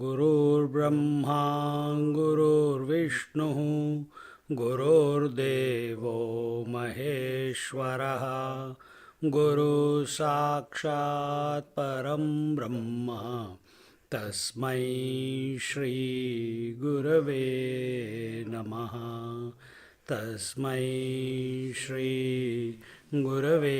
गुरुर्ब्रह्मा गुरुर्विष्णुः गुरुर्देवो महेश्वरः गुरु साक्षात् परं ब्रह्म तस्मै श्री गुरवे नमः तस्मै श्री गुरवे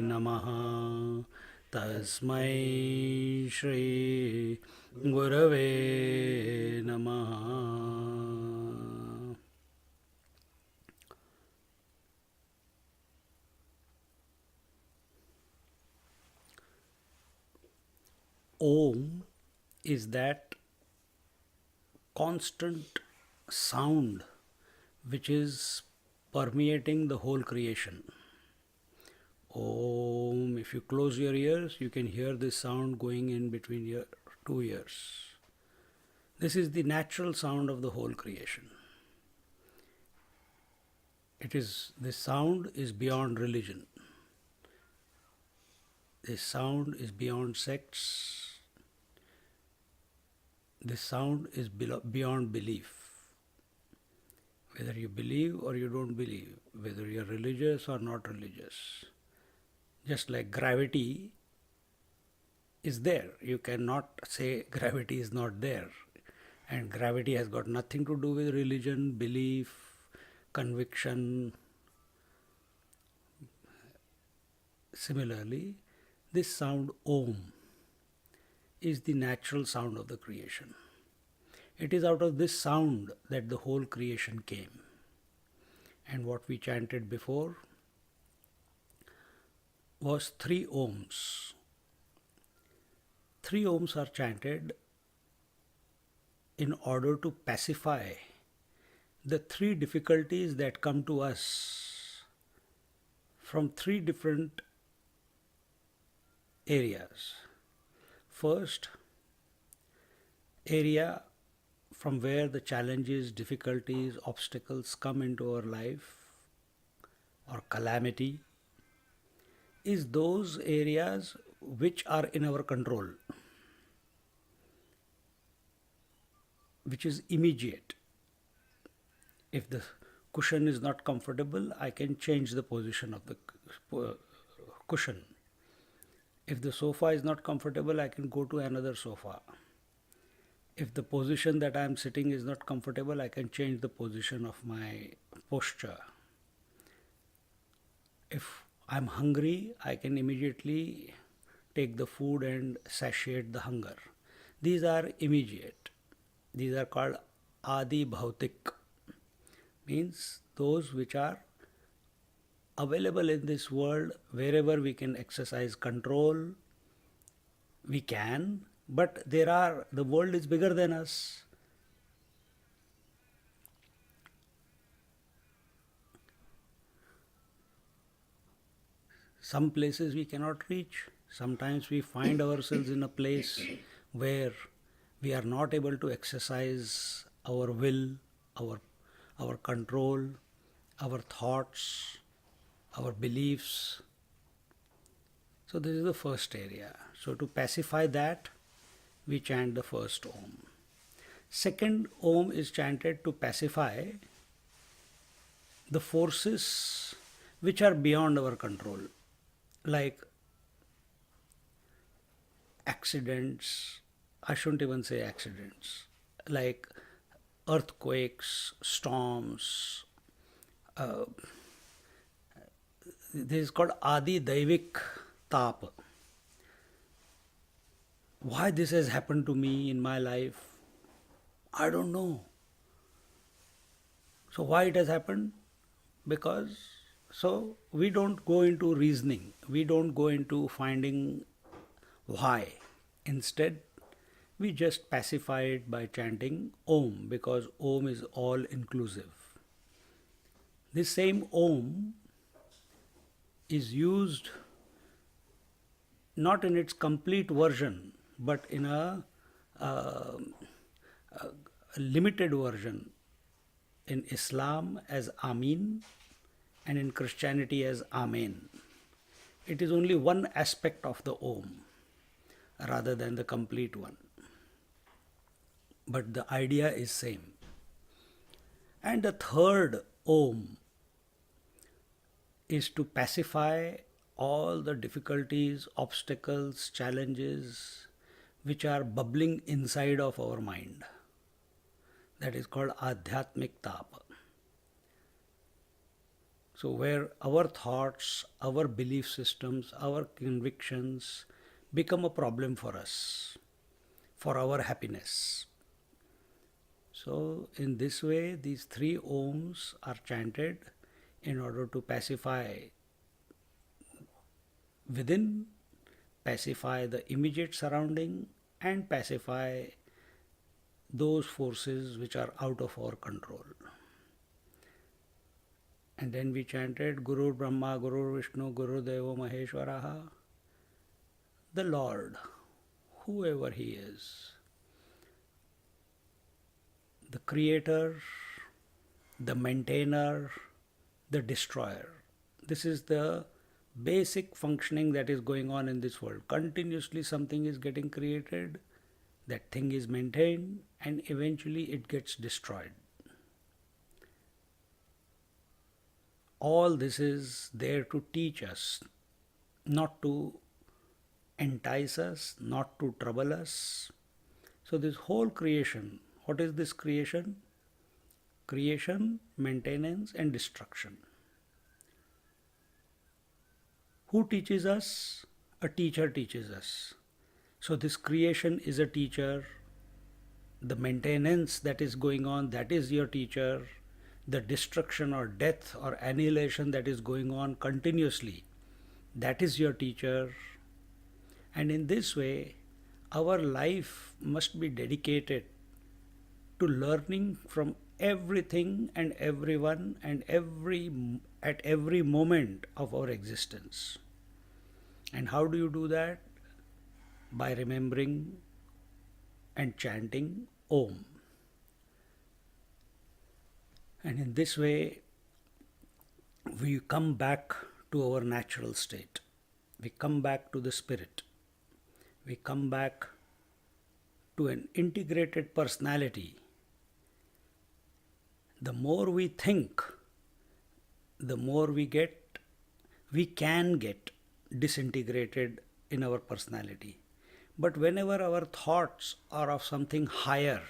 नमः तस्मै श्री गुरवे नमः. Om is that constant sound which is permeating the whole creation. Om, if you close your ears, you can hear this sound going in between your two ears. This is the natural sound of the whole creation. This sound is beyond religion. This sound is beyond sects. This sound is beyond belief. Whether you believe or you don't believe, whether you are religious or not religious. Just like gravity is there. You cannot say gravity is not there. And gravity has got nothing to do with religion, belief, conviction. Similarly, this sound Om is the natural sound of the creation. It is out of this sound that the whole creation came. And what we chanted before was 3 Oms. 3 Oms are chanted in order to pacify the 3 difficulties that come to us from 3 different areas. First area from where the challenges, difficulties, obstacles come into our life or calamity is those areas which are in our control, which is immediate. If the cushion is not comfortable, I can change the position of the cushion. If the sofa is not comfortable, I can go to another sofa. If the position that I am sitting is not comfortable, I can change the position of my posture. If I'm hungry, I can immediately take the food and satiate the hunger. These are immediate. These are called Adi Bhautik, means those which are available in this world. Wherever we can exercise control, we can, but the world is bigger than us. Some places we cannot reach. Sometimes we find ourselves in a place where we are not able to exercise our will, our control, our thoughts, our beliefs. So this is the first area. So to pacify that, we chant the first Om. Second Om is chanted to pacify the forces which are beyond our control, like accidents. I shouldn't even say accidents, like earthquakes, storms. This is called Adi Daivik Tap. Why this has happened to me in my life? I don't know. So why it has happened? Because so we don't go into reasoning, we don't go into finding why. Instead, we just pacify it by chanting Om, because Om is all inclusive. This same Om is used not in its complete version, but in uh, a limited version in Islam as Amin and in Christianity as Amen. It is only one aspect of the Om rather than the complete one. But the idea is same. And the third Om is to pacify all the difficulties, obstacles, challenges which are bubbling inside of our mind. That is called Adhyatmik Tapa. So, where our thoughts, our belief systems, our convictions become a problem for us, for our happiness. So, in this way, these three Oms are chanted in order to pacify within, pacify the immediate surrounding, and pacify those forces which are out of our control. And then we chanted Guru Brahma, Guru Vishnu, Guru Deva Maheshwaraha, the Lord, whoever He is, the Creator, the Maintainer, the Destroyer. This is the basic functioning that is going on in this world. Continuously something is getting created, that thing is maintained, and eventually it gets destroyed. All this is there to teach us, not to entice us, not to trouble us. So this whole creation, what is this creation? Creation, maintenance and destruction. Who teaches us? A teacher teaches us. So this creation is a teacher. The maintenance that is going on, that is your teacher. The destruction or death or annihilation that is going on continuously, that is your teacher. And in this way, our life must be dedicated to learning from everything and everyone and at every moment of our existence. And how do you do that? By remembering and chanting Om. And in this way, we come back to our natural state. We come back to the spirit. We come back to an integrated personality. The more we think, the more we can get disintegrated in our personality. But whenever our thoughts are of something higher,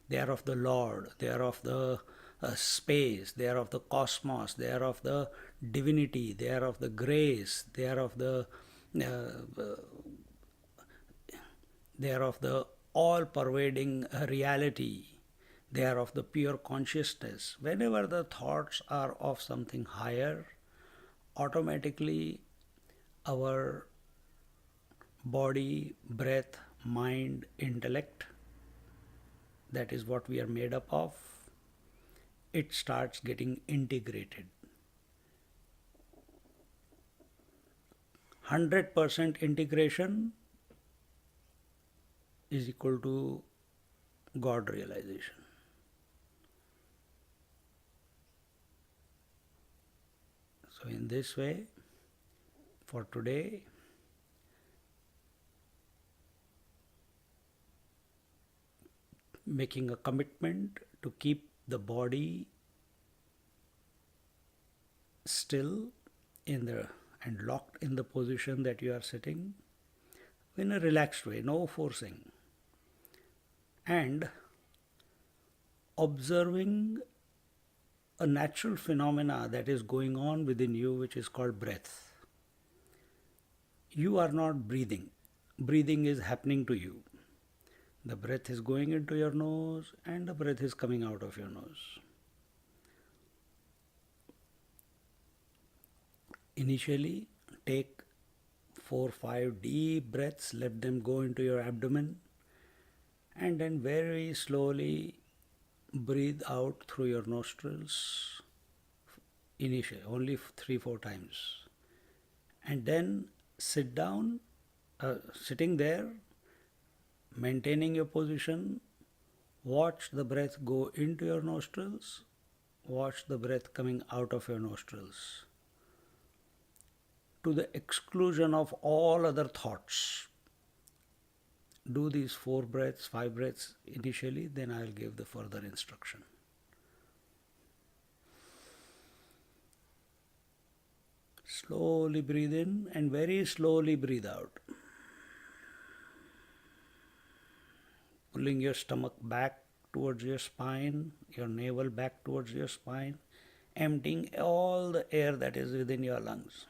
they are of the Lord, they are of the space, they are of the cosmos, they are of the divinity, they are of the grace, they are of the all-pervading reality, they are of the pure consciousness. Whenever the thoughts are of something higher, automatically our body, breath, mind, intellect, that is what we are made up of, it starts getting integrated. 100% integration is equal to God realization. So in this way, for today, making a commitment to keep the body still and locked in the position that you are sitting in a relaxed way, no forcing, and observing a natural phenomena that is going on within you, which is called breath. You are not breathing. Breathing is happening to you. The breath is going into your nose and the breath is coming out of your nose. Initially, take 4-5 deep breaths, let them go into your abdomen, and then very slowly breathe out through your nostrils. Initially, only 3-4 times. And then sit down, sitting there, maintaining your position. Watch the breath go into your nostrils. Watch the breath coming out of your nostrils, to the exclusion of all other thoughts. Do these 4 breaths, 5 breaths initially, then I will give the further instruction. Slowly breathe in and very slowly breathe out. Pulling your stomach back towards your spine, your navel back towards your spine, emptying all the air that is within your lungs.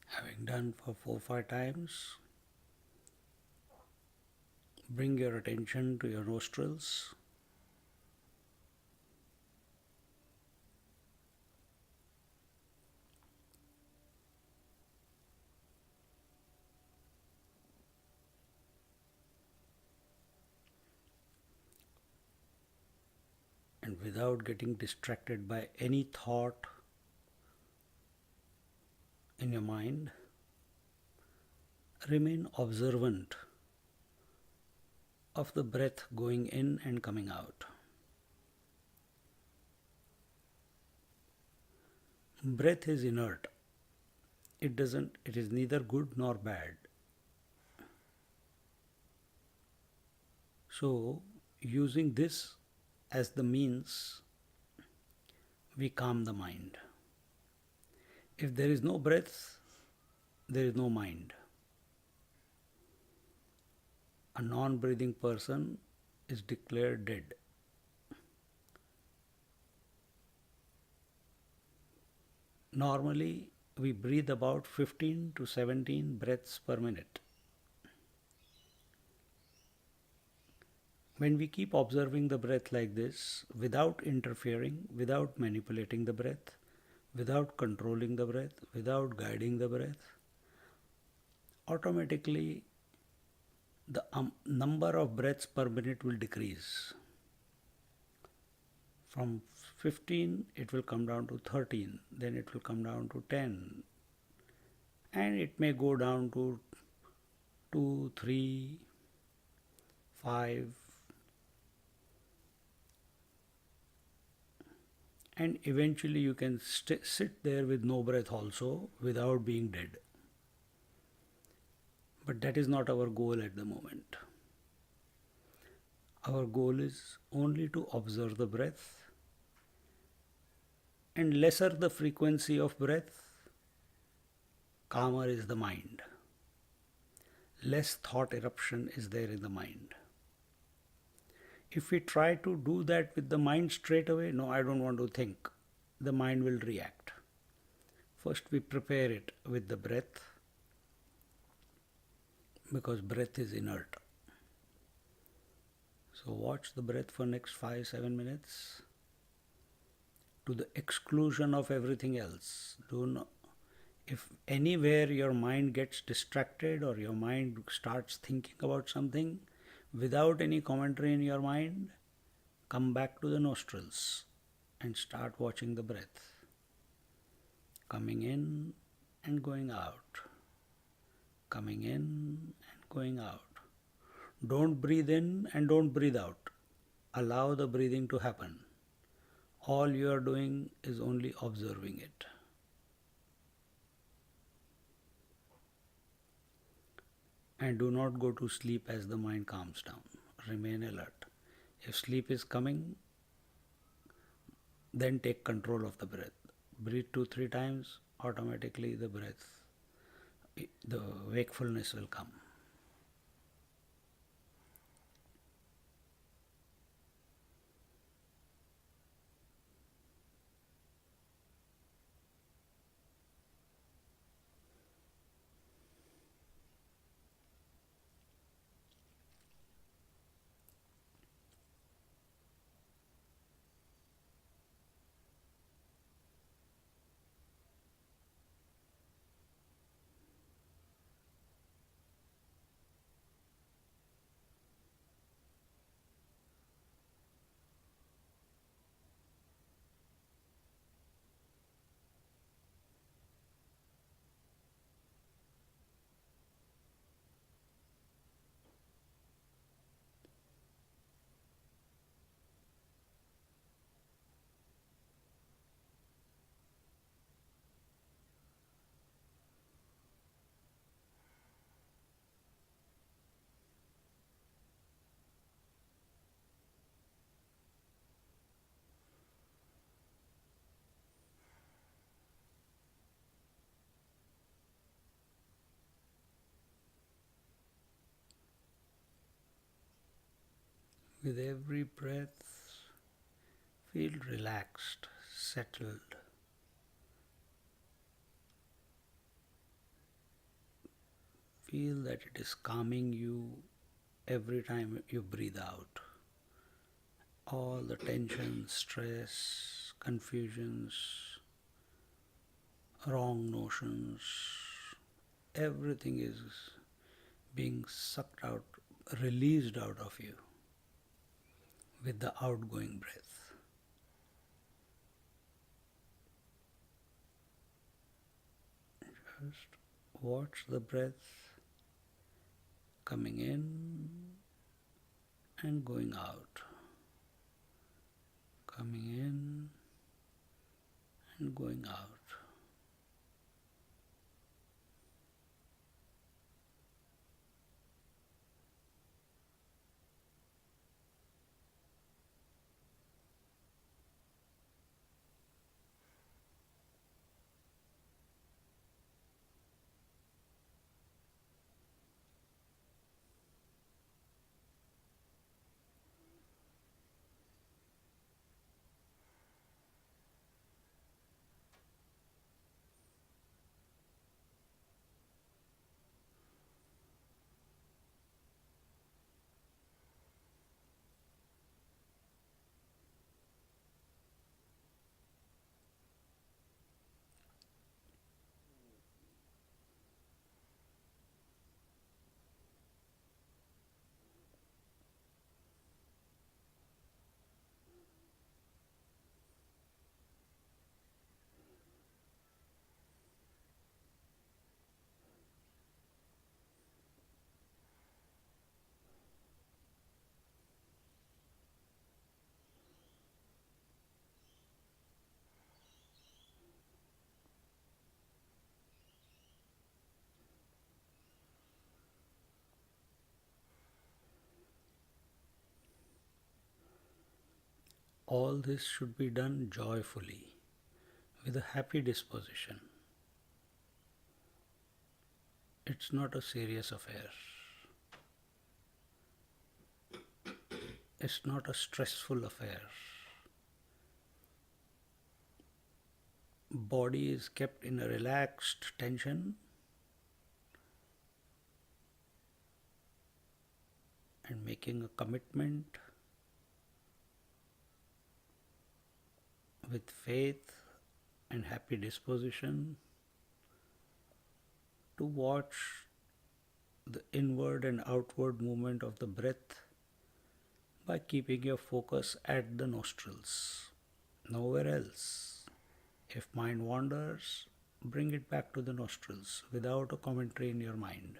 Having done for 4-5 times, bring your attention to your nostrils. And without getting distracted by any thought in your mind, remain observant of the breath going in and coming out. Breath is inert. It is neither good nor bad. So, using this as the means, we calm the mind. If there is no breath, there is no mind. A non-breathing person is declared dead. Normally, we breathe about 15 to 17 breaths per minute. When we keep observing the breath like this, without interfering, without manipulating the breath, without controlling the breath, without guiding the breath, automatically the number of breaths per minute will decrease. From 15, it will come down to 13, then it will come down to 10, and it may go down to 2, 3, 5, and eventually you can sit there with no breath also without being dead. But that is not our goal at the moment. Our goal is only to observe the breath, and lesser the frequency of breath, calmer is the mind. Less thought eruption is there in the mind. If we try to do that with the mind straight away, no, I don't want to think, the mind will react. First we prepare it with the breath, because breath is inert. So watch the breath for next 5-7 minutes to the exclusion of everything else. Do not, if anywhere your mind gets distracted or your mind starts thinking about something, without any commentary in your mind, come back to the nostrils and start watching the breath. Coming in and going out. Coming in and going out. Don't breathe in and don't breathe out. Allow the breathing to happen. All you are doing is only observing it. And do not go to sleep as the mind calms down. Remain alert. If sleep is coming, then take control of the breath. Breathe 2-3 times, automatically the wakefulness will come. With every breath, feel relaxed, settled. Feel that it is calming you every time you breathe out. All the tension, stress, confusions, wrong notions, everything is being sucked out, released out of you with the outgoing breath. Just watch the breath coming in and going out. Coming in and going out. All this should be done joyfully, with a happy disposition. It's not a serious affair. It's not a stressful affair. Body is kept in a relaxed tension and making a commitment with faith and happy disposition to watch the inward and outward movement of the breath by keeping your focus at the nostrils, nowhere else. If mind wanders, bring it back to the nostrils without a commentary in your mind.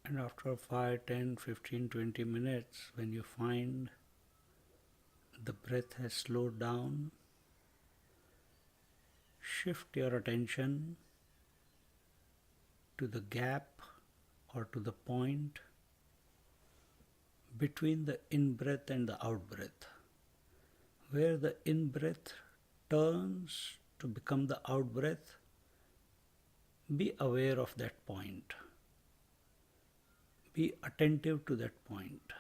And after 5, 10, 15, 20 minutes, when you find the breath has slowed down, shift your attention to the gap or to the point between the in-breath and the out-breath. Where the in-breath turns to become the out-breath, be aware of that point. Be attentive to that point.